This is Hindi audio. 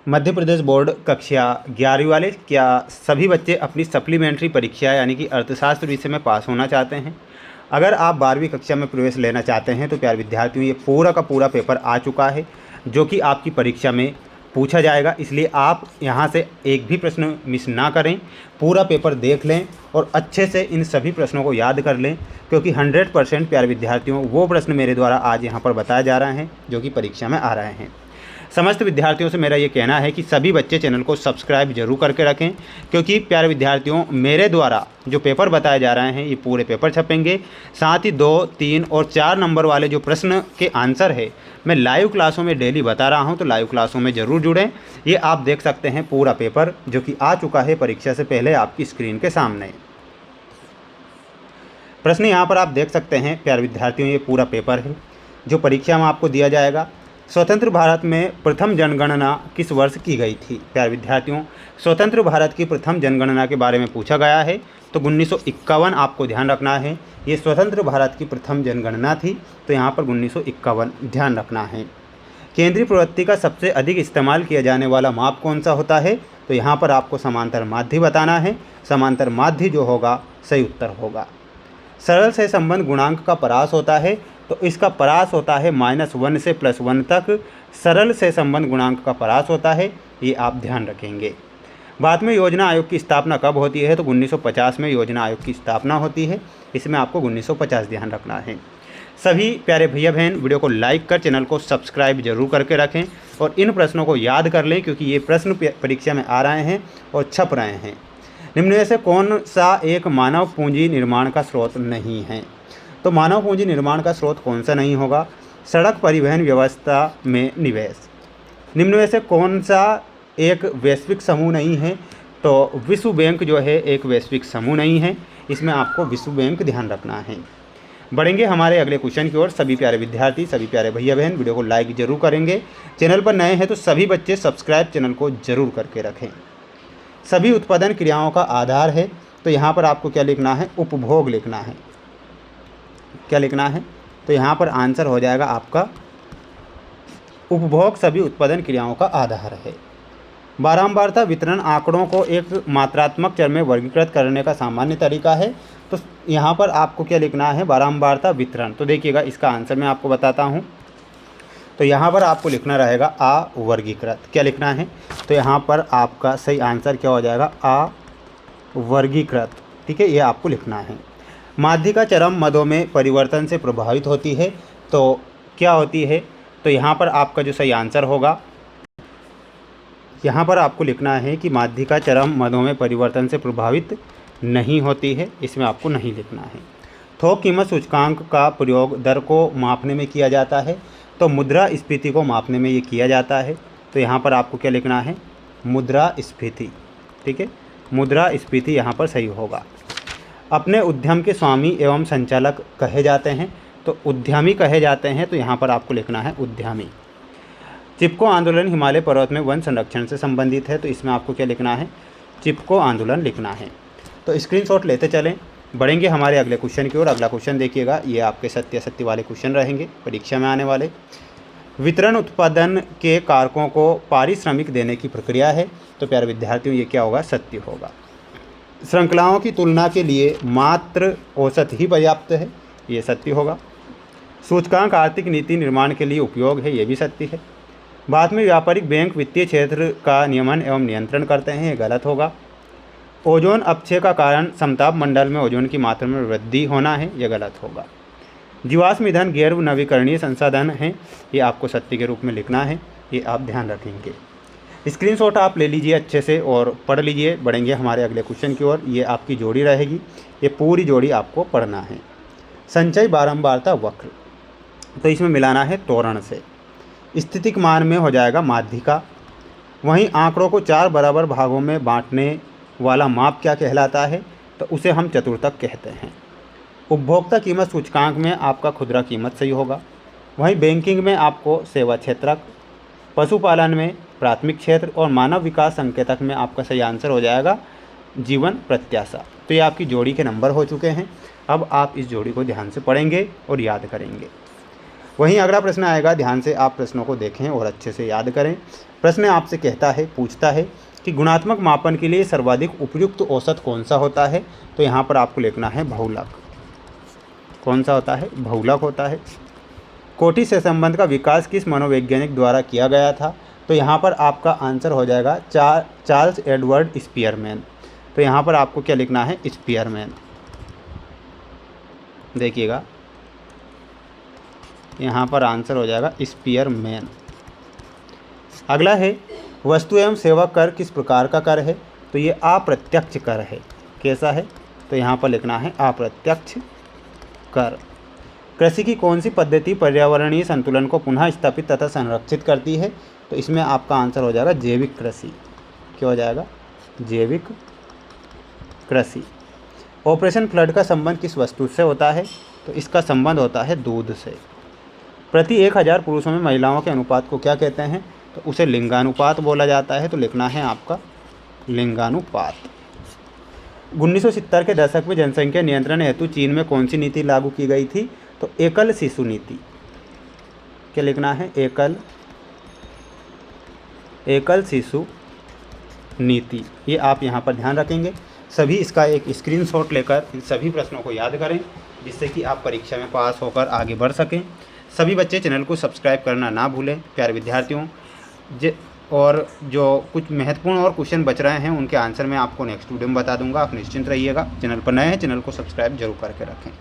मध्य प्रदेश बोर्ड कक्षा 11वीं वाले क्या सभी बच्चे अपनी सप्लीमेंट्री परीक्षा यानी कि अर्थशास्त्र विषय में पास होना चाहते हैं? अगर आप 12वीं कक्षा में प्रवेश लेना चाहते हैं तो प्यारे विद्यार्थियों, ये पूरा का पूरा पेपर आ चुका है जो कि आपकी परीक्षा में पूछा जाएगा। इसलिए आप यहाँ से एक भी प्रश्न मिस ना करें, पूरा पेपर देख लें और अच्छे से इन सभी प्रश्नों को याद कर लें, क्योंकि 100% प्यारे विद्यार्थियों वो प्रश्न मेरे द्वारा आज यहाँ पर बताए जा रहे हैं जो कि परीक्षा में आ रहे हैं। समस्त विद्यार्थियों से मेरा ये कहना है कि सभी बच्चे चैनल को सब्सक्राइब जरूर करके रखें, क्योंकि प्यारे विद्यार्थियों मेरे द्वारा जो पेपर बताए जा रहे हैं ये पूरे पेपर छपेंगे। साथ ही 2, 3 और 4 नंबर वाले जो प्रश्न के आंसर है मैं लाइव क्लासों में डेली बता रहा हूं, तो लाइव क्लासों में ज़रूर जुड़ें। ये आप देख सकते हैं पूरा पेपर जो कि आ चुका है परीक्षा से पहले आपकी स्क्रीन के सामने। प्रश्न यहाँ पर आप देख सकते हैं प्यारे विद्यार्थियों, ये पूरा पेपर है जो परीक्षा में आपको दिया जाएगा। स्वतंत्र भारत में प्रथम जनगणना किस वर्ष की गई थी? प्यारे विद्यार्थियों, स्वतंत्र भारत की प्रथम जनगणना के बारे में पूछा गया है, तो 1951 आपको ध्यान रखना है। ये स्वतंत्र भारत की प्रथम जनगणना थी, तो यहाँ पर 1951 ध्यान रखना है। केंद्रीय प्रवृत्ति का सबसे अधिक इस्तेमाल किया जाने वाला माप कौन सा होता है? तो यहाँ पर आपको समांतर माध्य बताना है। समांतर माध्य जो होगा सही उत्तर होगा। सरल से संबंध गुणांक का परास होता है, तो इसका परास होता है -1 से +1 तक सरल से संबंध गुणांक का परास होता है, ये आप ध्यान रखेंगे। बाद में योजना आयोग की स्थापना कब होती है? तो 1950 में योजना आयोग की स्थापना होती है। इसमें आपको 1950 ध्यान रखना है। सभी प्यारे भैया बहन वीडियो को लाइक कर चैनल को सब्सक्राइब जरूर करके रखें और इन प्रश्नों को याद कर लें, क्योंकि ये प्रश्न परीक्षा में आ रहे हैं और छप रहे हैं। निम्न में से कौन सा एक मानव पूंजी निर्माण का स्रोत नहीं है? तो मानव पूंजी निर्माण का स्रोत कौन सा नहीं होगा? सड़क परिवहन व्यवस्था में निवेश। निम्न में से कौन सा एक वैश्विक समूह नहीं है? तो विश्व बैंक जो है एक वैश्विक समूह नहीं है। इसमें आपको विश्व बैंक ध्यान रखना है। बढ़ेंगे हमारे अगले क्वेश्चन की ओर। सभी प्यारे विद्यार्थी, सभी प्यारे भैया बहन वीडियो को लाइक जरूर करेंगे। चैनल पर नए हैं तो सभी बच्चे सब्सक्राइब चैनल को जरूर करके रखें। सभी उत्पादन क्रियाओं का आधार है, तो यहाँ पर आपको क्या लिखना है? उपभोग लिखना है। क्या लिखना है? तो यहाँ पर आंसर हो जाएगा आपका उपभोग सभी उत्पादन क्रियाओं का आधार है। बारंबारता वितरण आंकड़ों को एक मात्रात्मक चर में वर्गीकृत करने का सामान्य तरीका है, तो यहाँ पर आपको क्या लिखना है? बारंबारता वितरण। तो देखिएगा इसका आंसर मैं आपको बताता हूँ। तो यहाँ पर आपको लिखना रहेगा अवर्गीकृत। क्या लिखना है? तो यहाँ पर आपका सही आंसर क्या हो जाएगा? अवर्गीकृत। ठीक है, ये आपको लिखना है। माध्यिका चरम मदों में परिवर्तन से प्रभावित होती है, तो क्या होती है? तो यहाँ पर आपका जो सही आंसर होगा, यहाँ पर आपको लिखना है कि माध्यिका चरम मदों में परिवर्तन से प्रभावित नहीं होती है। इसमें आपको नहीं लिखना है। थोक कीमत सूचकांक का प्रयोग दर को मापने में किया जाता है, तो मुद्रास्फीति को मापने में ये किया जाता है। तो यहाँ पर आपको क्या लिखना है? मुद्रास्फीति। ठीक है, मुद्रास्फीति यहाँ पर सही होगा। अपने उद्यम के स्वामी एवं संचालक कहे जाते हैं, तो उद्यमी कहे जाते हैं, तो यहाँ पर आपको लिखना है उद्यमी। चिपको आंदोलन हिमालय पर्वत में वन संरक्षण से संबंधित है, तो इसमें आपको क्या लिखना है? चिपको आंदोलन लिखना है। तो स्क्रीनशॉट लेते चलें। बढ़ेंगे हमारे अगले क्वेश्चन की ओर। अगला क्वेश्चन देखिएगा, ये आपके सत्य वाले क्वेश्चन रहेंगे परीक्षा में आने वाले। वितरण उत्पादन के कारकों को पारिश्रमिक देने की प्रक्रिया है, तो प्यारे विद्यार्थियों ये क्या होगा? सत्य होगा। श्रृंखलाओं की तुलना के लिए मात्र औसत ही पर्याप्त है, ये सत्य होगा। सूचकांक आर्थिक नीति निर्माण के लिए उपयोग है, ये भी सत्य है। बाद में व्यापारिक बैंक वित्तीय क्षेत्र का नियमन एवं नियंत्रण करते हैं, ये गलत होगा। ओजोन अपक्षय का कारण समताप मंडल में ओजोन की मात्रा में वृद्धि होना है, यह गलत होगा। जीवाश्म ईंधन गैर नवीकरणीय संसाधन है, ये आपको सत्य के रूप में लिखना है, ये आप ध्यान रखेंगे। स्क्रीनशॉट आप ले लीजिए अच्छे से और पढ़ लीजिए। बढ़ेंगे हमारे अगले क्वेश्चन की ओर। ये आपकी जोड़ी रहेगी, ये पूरी जोड़ी आपको पढ़ना है। संचय बारंबारता वक्र, तो इसमें मिलाना है त्वरण से। स्थितिक मान में हो जाएगा माध्यिका। वहीं आंकड़ों को 4 बराबर भागों में बांटने वाला माप क्या कहलाता है? तो उसे हम चतुर्थक कहते हैं। उपभोक्ता कीमत सूचकांक में आपका खुदरा कीमत सही होगा। वहीं बैंकिंग में आपको सेवा क्षेत्रक, पशुपालन में प्राथमिक क्षेत्र और मानव विकास संकेतक में आपका सही आंसर हो जाएगा जीवन प्रत्याशा। तो ये आपकी जोड़ी के नंबर हो चुके हैं। अब आप इस जोड़ी को ध्यान से पढ़ेंगे और याद करेंगे। वहीं अगला प्रश्न आएगा, ध्यान से आप प्रश्नों को देखें और अच्छे से याद करें। प्रश्न आपसे कहता है, पूछता है कि गुणात्मक मापन के लिए सर्वाधिक उपयुक्त औसत कौन सा होता है। तो यहाँ पर आपको लिखना है बहुलक। कौन सा होता है? बहुलक होता है। कोटि सहसंबंध का विकास किस मनोवैज्ञानिक द्वारा किया गया था? तो यहाँ पर आपका आंसर हो जाएगा चार्ल्स एडवर्ड स्पीयरमैन। तो यहाँ पर आपको क्या लिखना है? स्पीयरमैन। देखिएगा, यहाँ पर आंसर हो जाएगा स्पीयरमैन। अगला है, वस्तु एवं सेवा कर किस प्रकार का कर है? तो ये अप्रत्यक्ष कर है। कैसा है? तो यहाँ पर लिखना है अप्रत्यक्ष कर। कृषि की कौन सी पद्धति पर्यावरणीय संतुलन को पुनः स्थापित तथा संरक्षित करती है? तो इसमें आपका आंसर हो जाएगा जैविक कृषि। क्या हो जाएगा? जैविक कृषि। ऑपरेशन फ्लड का संबंध किस वस्तु से होता है? तो इसका संबंध होता है दूध से। प्रति 1000 पुरुषों में महिलाओं के अनुपात को क्या कहते हैं? तो उसे लिंगानुपात बोला जाता है। तो लिखना है आपका लिंगानुपात। 1970 के दशक में जनसंख्या नियंत्रण हेतु चीन में कौन सी नीति लागू की गई थी? तो एकल शिशु नीति। क्या लिखना है? एकल शिशु नीति। ये आप यहाँ पर ध्यान रखेंगे। सभी इसका एक स्क्रीनशॉट लेकर इन सभी प्रश्नों को याद करें, जिससे कि आप परीक्षा में पास होकर आगे बढ़ सकें। सभी बच्चे चैनल को सब्सक्राइब करना ना भूलें। प्यारे विद्यार्थियों, और जो कुछ महत्वपूर्ण और क्वेश्चन बच रहे हैं उनके आंसर मैं आपको नेक्स्ट वीडियो में बता दूंगा। आप निश्चिंत रहिएगा। चैनल पर नए हैं, चैनल को सब्सक्राइब जरूर करके रखें।